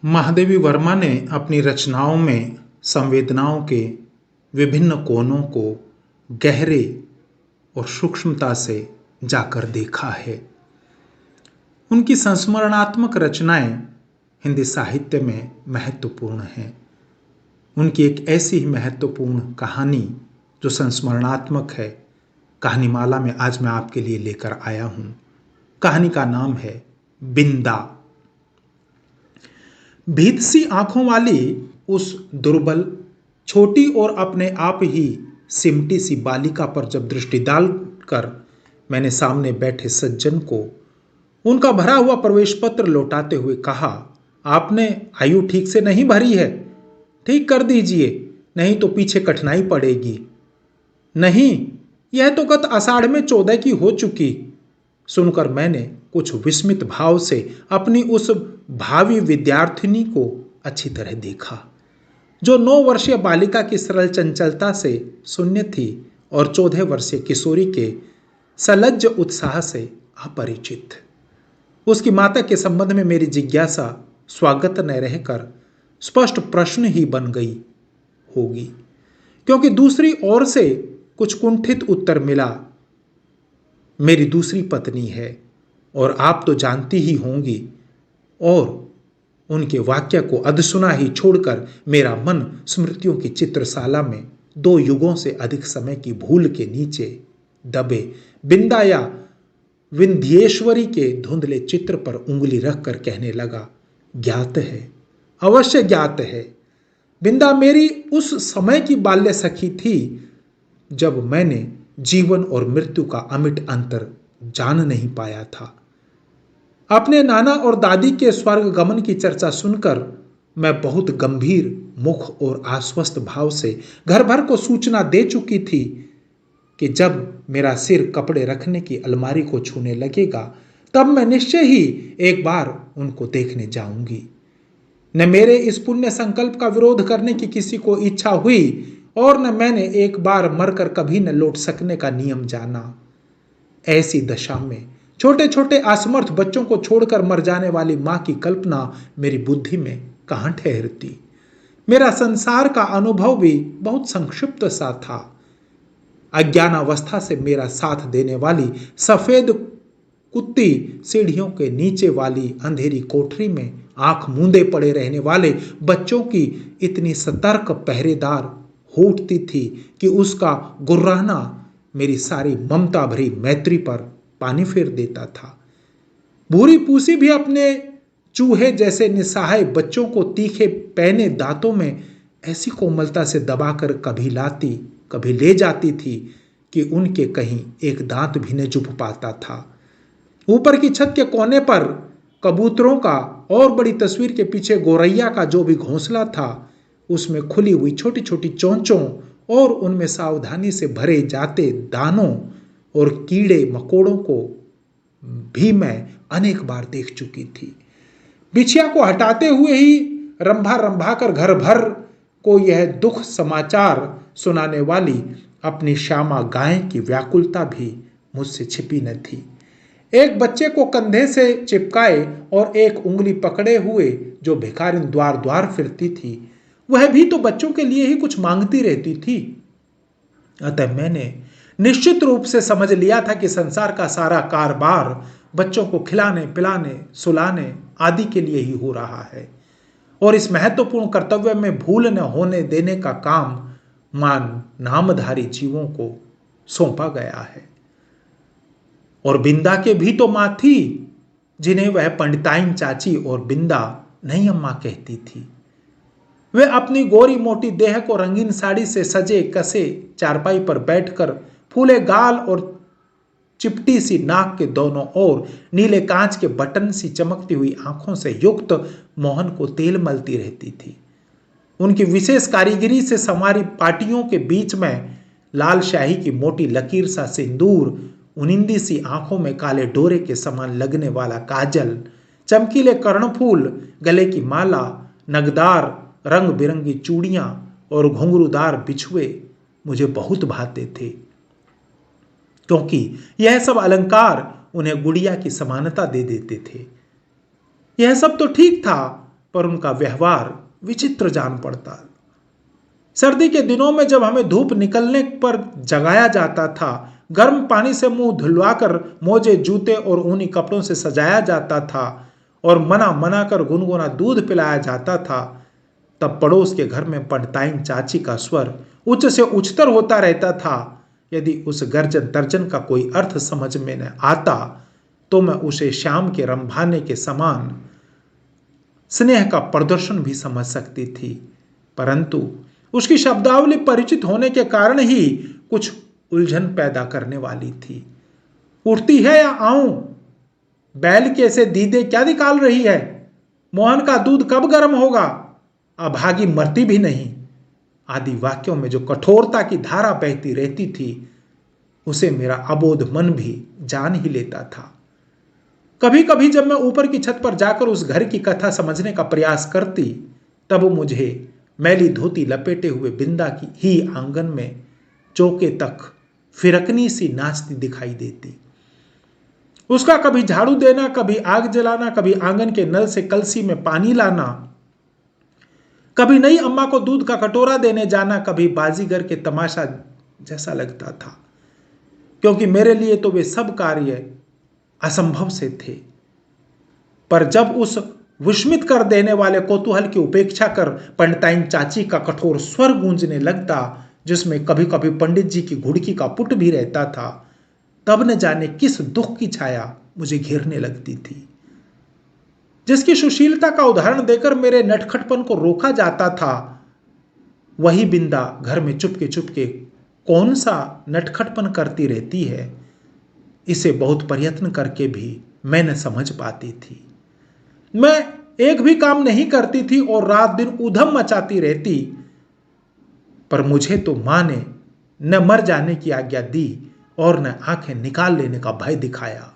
महादेवी वर्मा ने अपनी रचनाओं में संवेदनाओं के विभिन्न कोणों को गहरे और सूक्ष्मता से जाकर देखा है। उनकी संस्मरणात्मक रचनाएं हिंदी साहित्य में महत्वपूर्ण हैं। उनकी एक ऐसी ही महत्वपूर्ण कहानी जो संस्मरणात्मक है, कहानीमाला में आज मैं आपके लिए लेकर आया हूं। कहानी का नाम है बिंदा। भीत सी आंखों वाली उस दुर्बल, छोटी और अपने आप ही सिमटी सी बालिका पर जब दृष्टि डालकर मैंने सामने बैठे सज्जन को उनका भरा हुआ प्रवेश पत्र लौटाते हुए कहा, आपने आयु ठीक से नहीं भरी है, ठीक कर दीजिए, नहीं तो पीछे कठिनाई पड़ेगी। नहीं, यह तो गत आषाढ़ में 14 की हो चुकी। सुनकर मैंने कुछ विस्मित भाव से अपनी उस भावी विद्यार्थिनी को अच्छी तरह देखा, जो 9 वर्षीय बालिका की सरल चंचलता से शून्य थी और 14 वर्षीय किशोरी के सलज्ज उत्साह से अपरिचित। उसकी माता के संबंध में मेरी जिज्ञासा स्वागत न रहकर स्पष्ट प्रश्न ही बन गई होगी, क्योंकि दूसरी ओर से कुछ कुंठित उत्तर मिला, मेरी दूसरी पत्नी है और आप तो जानती ही होंगी। और उनके वाक्य को अधसुना ही छोड़कर मेरा मन स्मृतियों की चित्रशाला में 2 युगों से अधिक समय की भूल के नीचे दबे बिंदा या विंध्येश्वरी के धुंधले चित्र पर उंगली रखकर कहने लगा, ज्ञात है, अवश्य ज्ञात है। बिंदा मेरी उस समय की बाल्य सखी थी जब मैंने जीवन और मृत्यु का अमिट अंतर जान नहीं पाया था। अपने नाना और दादी के स्वर्ग गमन की चर्चा सुनकर मैं बहुत गंभीर मुख और आश्वस्त भाव से घर भर को सूचना दे चुकी थी कि जब मेरा सिर कपड़े रखने की अलमारी को छूने लगेगा तब मैं निश्चय ही एक बार उनको देखने जाऊंगी। न मेरे इस पुण्य संकल्प का विरोध करने की किसी को इच्छा हुई और न मैंने एक बार मरकर कभी न लौट सकने का नियम जाना। ऐसी दशा में छोटे छोटे असमर्थ बच्चों को छोड़कर मर जाने वाली मां की कल्पना मेरी बुद्धि में कहां ठहरती। मेरा संसार का अनुभव भी बहुत संक्षिप्त सा था। अज्ञानावस्था से मेरा साथ देने वाली सफेद कुत्ती सीढ़ियों के नीचे वाली अंधेरी कोठरी में आंख मूंदे पड़े रहने वाले बच्चों की इतनी सतर्क पहरेदार हो उठती थी कि उसका गुर्राना मेरी सारी ममता भरी मैत्री पर पानी फेर देता था। भूरी पूसी भी अपने चूहे जैसे निस्सहाय बच्चों को तीखे पैने दांतों में ऐसी कोमलता से दबाकर कभी लाती कभी ले जाती थी कि उनके कहीं एक दांत भी न चुभ पाता था। ऊपर की छत के कोने पर कबूतरों का और बड़ी तस्वीर के पीछे गोरैया का जो भी घोंसला था, उसमें खुली हुई छोटी छोटी चोंचों और उनमें सावधानी से भरे जाते दानों और कीड़े मकोड़ों को भी मैं अनेक बार देख चुकी थी। बिछिया को हटाते हुए ही रंभा रंभा कर घर भर को यह दुख समाचार सुनाने वाली अपनी श्यामा गाय की व्याकुलता भी मुझसे छिपी न थी। एक बच्चे को कंधे से चिपकाए और एक उंगली पकड़े हुए जो भिखारिन द्वार द्वार फिरती थी, वह भी तो बच्चों के लिए ही कुछ मांगती रहती थी। अतः मैंने निश्चित रूप से समझ लिया था कि संसार का सारा कारबार बच्चों को खिलाने पिलाने सुलाने आदि के लिए ही हो रहा है और इस महत्वपूर्ण कर्तव्य में भूल न होने देने का काम मान नामधारी जीवों को सौंपा गया है। और बिंदा के भी तो मां थी जिन्हें वह पंडिताइन चाची और बिंदा नहीं अम्मा कहती थी। वे अपनी गोरी मोटी देह को रंगीन साड़ी से सजे कसे चारपाई पर बैठकर फूले गाल और चिपटी सी नाक के दोनों ओर नीले कांच के बटन सी चमकती हुई आंखों से युक्त मोहन को तेल मलती रहती थी। उनकी विशेष कारीगरी से संवारी पाटियों के बीच में लाल शाही की मोटी लकीर सा सिंदूर, उनिंदी सी आंखों में काले डोरे के समान लगने वाला काजल, चमकीले कर्णफूल, गले की माला, नगदार रंग बिरंगी चूड़ियां और घुंघरूदार बिछुए मुझे बहुत भाते थे, क्योंकि यह सब अलंकार उन्हें गुड़िया की समानता दे देते थे। यह सब तो ठीक था, पर उनका व्यवहार विचित्र जान पड़ता। सर्दी के दिनों में जब हमें धूप निकलने पर जगाया जाता था, गर्म पानी से मुंह धुलवाकर मोजे, जूते और ऊनी कपड़ों से सजाया जाता था और मना मना कर गुनगुना दूध पिलाया जाता था, तब पड़ोस के घर में पंडिताइन चाची का स्वर उच्च से उच्चतर होता रहता था। यदि उस गर्जन तर्जन का कोई अर्थ समझ में न आता तो मैं उसे शाम के रंभाने के समान स्नेह का प्रदर्शन भी समझ सकती थी, परंतु उसकी शब्दावली परिचित होने के कारण ही कुछ उलझन पैदा करने वाली थी। उठती है या आऊं? बैल के ऐसे दीदे क्या निकाल रही है? मोहन का दूध कब गर्म होगा? अभागी मरती भी नहीं, आदि वाक्यों में जो कठोरता की धारा बहती रहती थी, उसे मेरा अबोध मन भी जान ही लेता था। कभी कभी जब मैं ऊपर की छत पर जाकर उस घर की कथा समझने का प्रयास करती, तब मुझे मैली धोती लपेटे हुए बिंदा की ही आंगन में चौके तक फिरकनी सी नाचती दिखाई देती। उसका कभी झाड़ू देना, कभी आग जलाना, कभी आंगन के नल से कलसी में पानी लाना, कभी नई अम्मा को दूध का कटोरा देने जाना, कभी बाजीगर के तमाशा जैसा लगता था, क्योंकि मेरे लिए तो वे सब कार्य असंभव से थे। पर जब उस विस्मित कर देने वाले कौतूहल की उपेक्षा कर पंडिताइन चाची का कठोर स्वर गूंजने लगता, जिसमें कभी कभी पंडित जी की घुड़की का पुट भी रहता था, तब न जाने किस दुख की छाया मुझे घेरने लगती थी। जिसकी सुशीलता का उदाहरण देकर मेरे नटखटपन को रोका जाता था, वही बिंदा घर में चुपके चुपके कौन सा नटखटपन करती रहती है, इसे बहुत प्रयत्न करके भी मैं न समझ पाती थी। मैं एक भी काम नहीं करती थी और रात दिन उधम मचाती रहती, पर मुझे तो मां ने न मर जाने की आज्ञा दी और न आंखें निकाल लेने का भय दिखाया।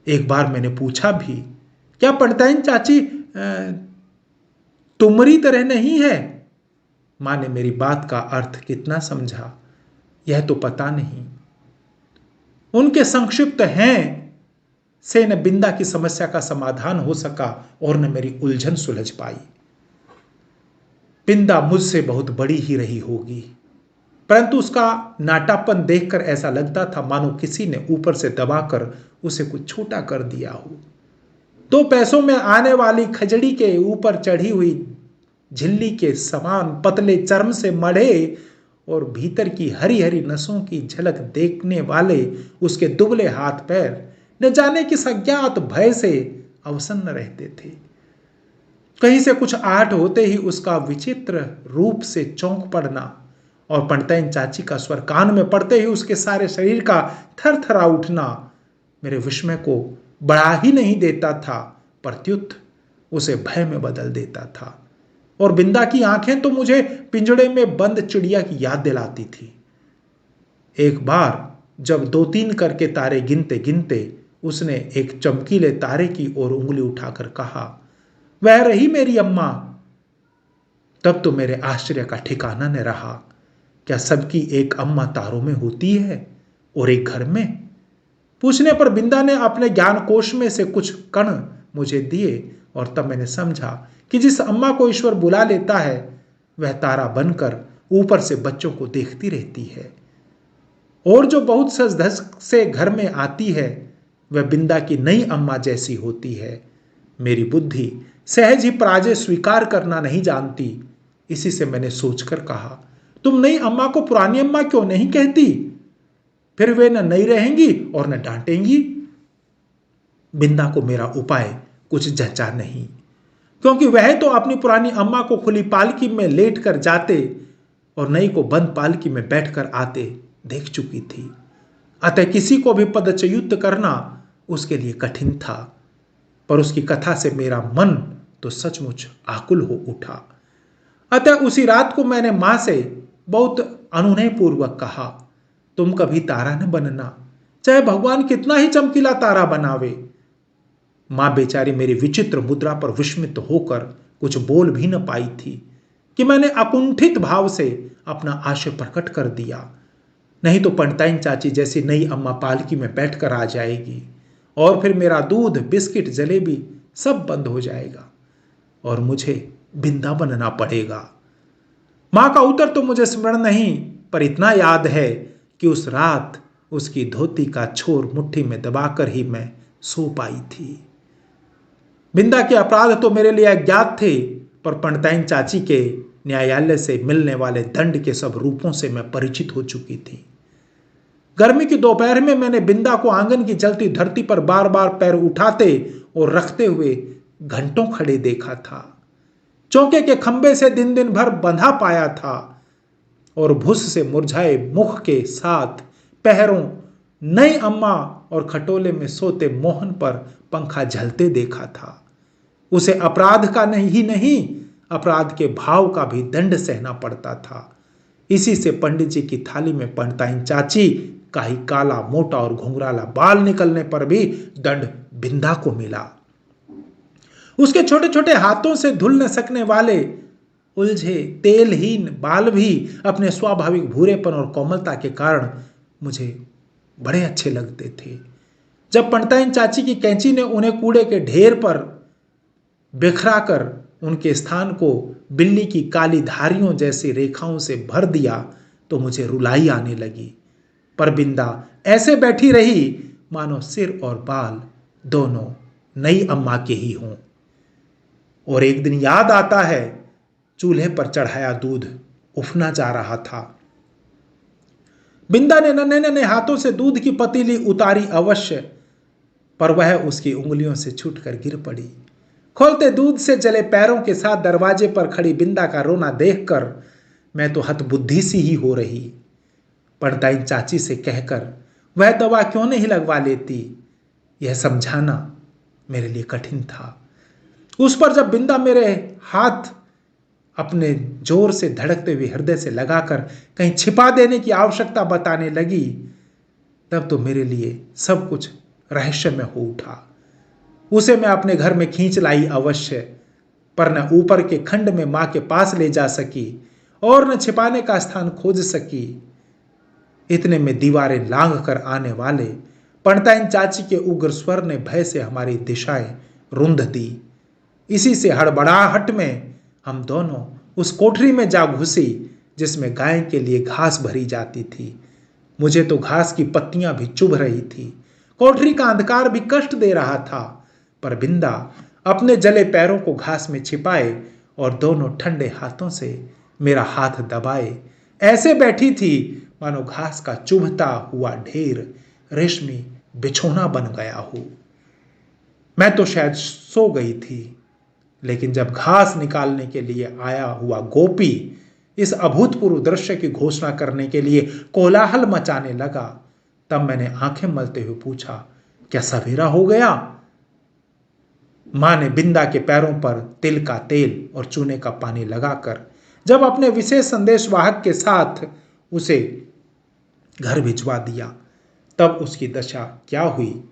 एक बार मैंने पूछा भी, क्या पंडिताइन चाची तुम्हारी तरह नहीं है? मां ने मेरी बात का अर्थ कितना समझा यह तो पता नहीं। उनके संक्षिप्त हैं से न बिंदा की समस्या का समाधान हो सका और न मेरी उलझन सुलझ पाई। बिंदा मुझसे बहुत बड़ी ही रही होगी, परंतु उसका नाटापन देखकर ऐसा लगता था मानो किसी ने ऊपर से दबाकर उसे कुछ छोटा कर दिया हो। 2 पैसों में आने वाली खजड़ी के ऊपर चढ़ी हुई झिल्ली के समान पतले चर्म से मढ़े और भीतर की हरी हरी नसों की झलक देखने वाले उसके दुबले हाथ पैर न जाने किस अज्ञात भय से अवसन्न रहते थे। कहीं से कुछ आहट होते ही उसका विचित्र रूप से चौंक पड़ना और पंडिताइन चाची का स्वर कान में पड़ते ही उसके सारे शरीर का थरथरा उठना मेरे विस्मय को बढ़ा ही नहीं देता था, प्रत्युत उसे भय में बदल देता था। और बिंदा की आंखें तो मुझे पिंजड़े में बंद चिड़िया की याद दिलाती थी। एक बार जब 2-3 करके तारे गिनते गिनते उसने एक चमकीले तारे की ओर उंगली उठाकर कहा, वह रही मेरी अम्मा। तब तो मेरे आश्चर्य का ठिकाना न रहा। क्या सबकी एक अम्मा तारों में होती है और एक घर में? पूछने पर बिंदा ने अपने ज्ञान कोश में से कुछ कण मुझे दिए और तब मैंने समझा कि जिस अम्मा को ईश्वर बुला लेता है वह तारा बनकर ऊपर से बच्चों को देखती रहती है, और जो बहुत सज धज से घर में आती है वह बिंदा की नई अम्मा जैसी होती है। मेरी बुद्धि सहज ही पराजय स्वीकार करना नहीं जानती। इसी से मैंने सोचकर कहा, तुम नई अम्मा को पुरानी अम्मा क्यों नहीं कहती? फिर वे न नई रहेंगी और न डांटेंगी। बिंदा को मेरा उपाय कुछ जचा नहीं, क्योंकि वह तो अपनी पुरानी अम्मा को खुली पालकी में लेट कर जाते और नई को बंद पालकी में बैठकर आते देख चुकी थी। अतः किसी को भी पदच्युत करना उसके लिए कठिन था, पर उसकी कथा से मेरा मन तो सचमुच आकुल हो उठा। अतः उसी रात को मैंने मां से बहुत अनुनय पूर्वक कहा, तुम कभी तारा न बनना, चाहे भगवान कितना ही चमकीला तारा बनावे। मां बेचारी मेरी विचित्र मुद्रा पर विस्मित होकर कुछ बोल भी न पाई थी कि मैंने अकुंठित भाव से अपना आशय प्रकट कर दिया, नहीं तो पंडिताइन चाची जैसी नई अम्मा पालकी में बैठकर आ जाएगी और फिर मेरा दूध, बिस्किट, जलेबी सब बंद हो जाएगा। और मुझे बिंदा बनना पड़ेगा। माँ का उत्तर तो मुझे स्मरण नहीं, पर इतना याद है कि उस रात उसकी धोती का छोर मुट्ठी में दबाकर ही मैं सो पाई थी। बिंदा के अपराध तो मेरे लिए अज्ञात थे, पर पंडिताइन चाची के न्यायालय से मिलने वाले दंड के सब रूपों से मैं परिचित हो चुकी थी। गर्मी की दोपहर में मैंने बिंदा को आंगन की जलती धरती पर बार बार पैर उठाते और रखते हुए घंटों खड़े देखा था। चौके के खंबे से दिन दिन भर बंधा पाया था और भुस से मुरझाए मुख के साथ पहरों नई अम्मा और खटोले में सोते मोहन पर पंखा झलते देखा था। उसे अपराध का नहीं अपराध के भाव का भी दंड सहना पड़ता था। इसी से पंडित जी की थाली में पंडिताइन चाची का ही काला मोटा और घुंघराला बाल निकलने पर भी दंड बिंदा को मिला। उसके छोटे छोटे हाथों से धुल न सकने वाले उलझे तेलहीन बाल भी अपने स्वाभाविक भूरेपन और कोमलता के कारण मुझे बड़े अच्छे लगते थे। जब पंडिताइन चाची की कैंची ने उन्हें कूड़े के ढेर पर बिखरा कर उनके स्थान को बिल्ली की काली धारियों जैसी रेखाओं से भर दिया तो मुझे रुलाई आने लगी। पर बिंदा ऐसे बैठी रही मानो सिर और बाल दोनों नई अम्मा के ही हों। और एक दिन याद आता है, चूल्हे पर चढ़ाया दूध उफना जा रहा था। बिंदा ने नन्हे नन्हे हाथों से दूध की पतीली उतारी अवश्य, पर वह उसकी उंगलियों से छूटकर गिर पड़ी। खोलते दूध से जले पैरों के साथ दरवाजे पर खड़ी बिंदा का रोना देखकर मैं तो हतबुद्धि सी ही हो रही। पंडिताइन चाची से कहकर वह दवा क्यों नहीं लगवा लेती, यह समझाना मेरे लिए कठिन था। उस पर जब बिंदा मेरे हाथ अपने जोर से धड़कते हुए हृदय से लगाकर कहीं छिपा देने की आवश्यकता बताने लगी, तब तो मेरे लिए सब कुछ रहस्यमय हो उठा। उसे मैं अपने घर में खींच लाई अवश्य, पर न ऊपर के खंड में मां के पास ले जा सकी और न छिपाने का स्थान खोज सकी। इतने में दीवारें लांघ कर आने वाले पंडिताइन चाची के उग्र स्वर ने भय से हमारी दिशाएं रुंध दी। इसी से हड़बड़ाहट में हम दोनों उस कोठरी में जा घुसी जिसमें गाय के लिए घास भरी जाती थी। मुझे तो घास की पत्तियां भी चुभ रही थी। कोठरी का अंधकार भी कष्ट दे रहा था, पर बिंदा अपने जले पैरों को घास में छिपाए और दोनों ठंडे हाथों से मेरा हाथ दबाए ऐसे बैठी थी मानो घास का चुभता हुआ ढेर रेशमी बिछोना बन गया हो। मैं तो शायद सो गई थी, लेकिन जब घास निकालने के लिए आया हुआ गोपी इस अभूतपूर्व दृश्य की घोषणा करने के लिए कोलाहल मचाने लगा, तब मैंने आंखें मलते हुए पूछा, क्या सवेरा हो गया? मां ने बिंदा के पैरों पर तिल का तेल और चूने का पानी लगाकर जब अपने विशेष संदेश वाहक के साथ उसे घर भिजवा दिया, तब उसकी दशा क्या हुई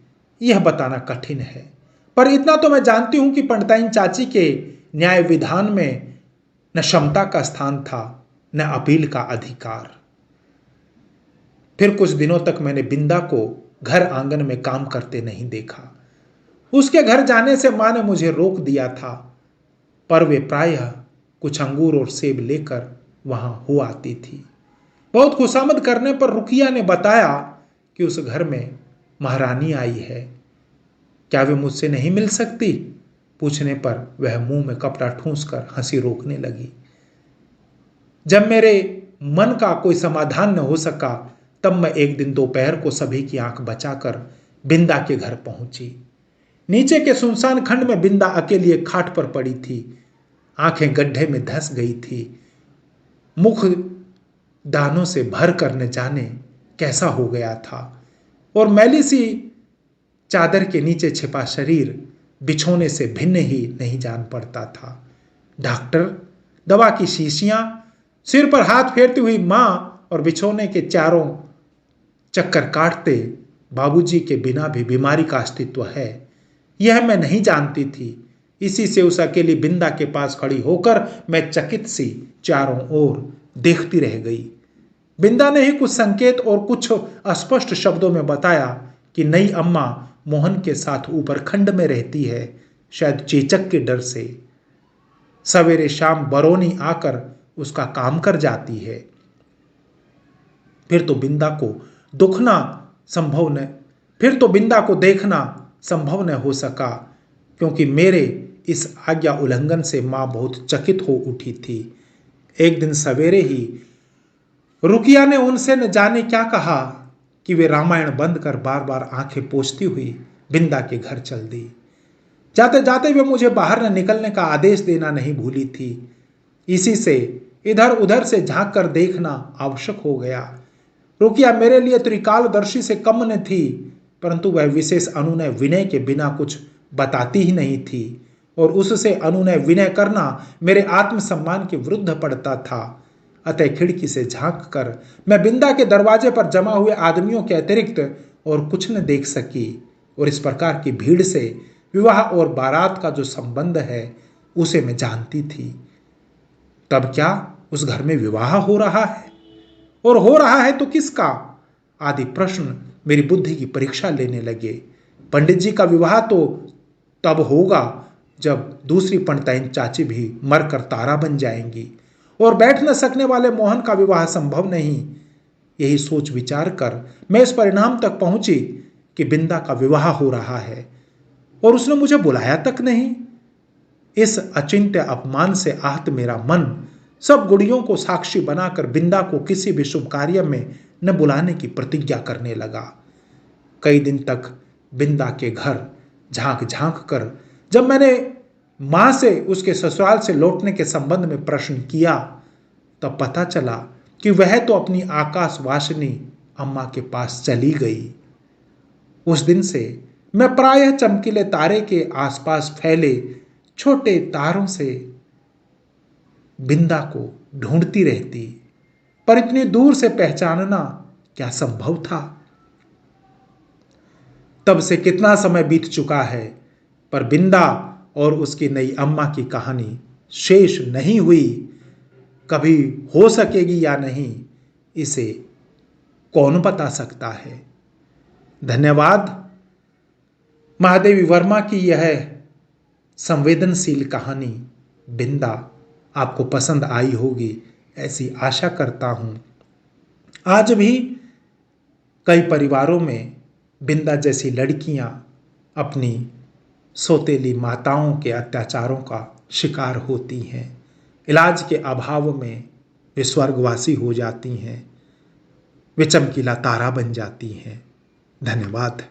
यह बताना कठिन है। पर इतना तो मैं जानती हूं कि पंडिताइन चाची के न्याय विधान में न क्षमता का स्थान था न अपील का अधिकार। फिर कुछ दिनों तक मैंने बिंदा को घर आंगन में काम करते नहीं देखा। उसके घर जाने से मां ने मुझे रोक दिया था, पर वे प्रायः कुछ अंगूर और सेब लेकर वहां हो आती थी। बहुत खुशामद करने पर रुकिया ने बताया कि उस घर में महारानी आई है, क्या वे मुझसे नहीं मिल सकती? पूछने पर वह मुंह में कपड़ा ठूंसकर हंसी रोकने लगी। जब मेरे मन का कोई समाधान न हो सका, तब मैं एक दिन दोपहर को सभी की आंख बचाकर बिंदा के घर पहुंची। नीचे के सुनसान खंड में बिंदा अकेली एक खाट पर पड़ी थी। आंखें गड्ढे में धंस गई थी। मुख दानों से भर कर न जाने कैसा हो गया था और मैली सी चादर के नीचे छिपा शरीर बिछोने से भिन्न ही नहीं जान पड़ता था। डॉक्टर, दवा की शीशियां, सिर पर हाथ फेरती हुई मां और बिछोने के चारों चक्कर काटते बाबूजी के बिना भी बीमारी का अस्तित्व है, यह मैं नहीं जानती थी। इसी से उस अकेली बिंदा के पास खड़ी होकर मैं चकित सी चारों ओर देखती रह गई। बिंदा ने ही कुछ संकेत और कुछ अस्पष्ट शब्दों में बताया कि नई अम्मा मोहन के साथ ऊपर खंड में रहती है, शायद चेचक के डर से। सवेरे शाम बरौनी आकर उसका काम कर जाती है। फिर तो बिंदा को देखना संभव न हो सका, क्योंकि मेरे इस आज्ञा उल्लंघन से माँ बहुत चकित हो उठी थी। एक दिन सवेरे ही रुकिया ने उनसे न जाने क्या कहा कि वे रामायण बंद कर बार बार आंखें पोंछती हुई बिंदा के घर चल दी। जाते जाते वे मुझे बाहर न निकलने का आदेश देना नहीं भूली थी। इसी से इधर उधर से झांक कर देखना आवश्यक हो गया। रुकिया मेरे लिए त्रिकालदर्शी से कम न थी, परंतु वह विशेष अनुनय विनय के बिना कुछ बताती ही नहीं थी, और उससे अनुनय विनय करना मेरे आत्मसम्मान के विरुद्ध पड़ता था। अतः खिड़की से झांक कर मैं बिंदा के दरवाजे पर जमा हुए आदमियों के अतिरिक्त और कुछ न देख सकी, और इस प्रकार की भीड़ से विवाह और बारात का जो संबंध है उसे मैं जानती थी। तब क्या उस घर में विवाह हो रहा है, और हो रहा है तो किसका, आदि प्रश्न मेरी बुद्धि की परीक्षा लेने लगे। पंडित जी का विवाह तो तब होगा जब दूसरी पंडिताइन चाची भी मरकर तारा बन जाएंगी, और बैठ न सकने वाले मोहन का विवाह संभव नहीं। यही सोच विचार कर मैं इस परिणाम तक पहुंची कि बिंदा का विवाह हो रहा है, और उसने मुझे बुलाया तक नहीं। इस अचिंत्य अपमान से आहत मेरा मन सब गुड़ियों को साक्षी बनाकर बिंदा को किसी भी शुभ कार्य में न बुलाने की प्रतिज्ञा करने लगा। कई दिन तक बिंदा के घर झांक झांक कर जब मैंने मां से उसके ससुराल से लौटने के संबंध में प्रश्न किया, तब पता चला कि वह तो अपनी आकाशवासिनी अम्मा के पास चली गई। उस दिन से मैं प्रायः चमकीले तारे के आसपास फैले छोटे तारों से बिंदा को ढूंढती रहती, पर इतनी दूर से पहचानना क्या संभव था। तब से कितना समय बीत चुका है, पर बिंदा और उसकी नई अम्मा की कहानी शेष नहीं हुई। कभी हो सकेगी या नहीं, इसे कौन बता सकता है। धन्यवाद। महादेवी वर्मा की यह संवेदनशील कहानी बिंदा आपको पसंद आई होगी, ऐसी आशा करता हूं। आज भी कई परिवारों में बिंदा जैसी लड़कियां अपनी सौतेली माताओं के अत्याचारों का शिकार होती हैं। इलाज के अभाव में वे स्वर्गवासी हो जाती हैं, वे चमकीला तारा बन जाती हैं। धन्यवाद।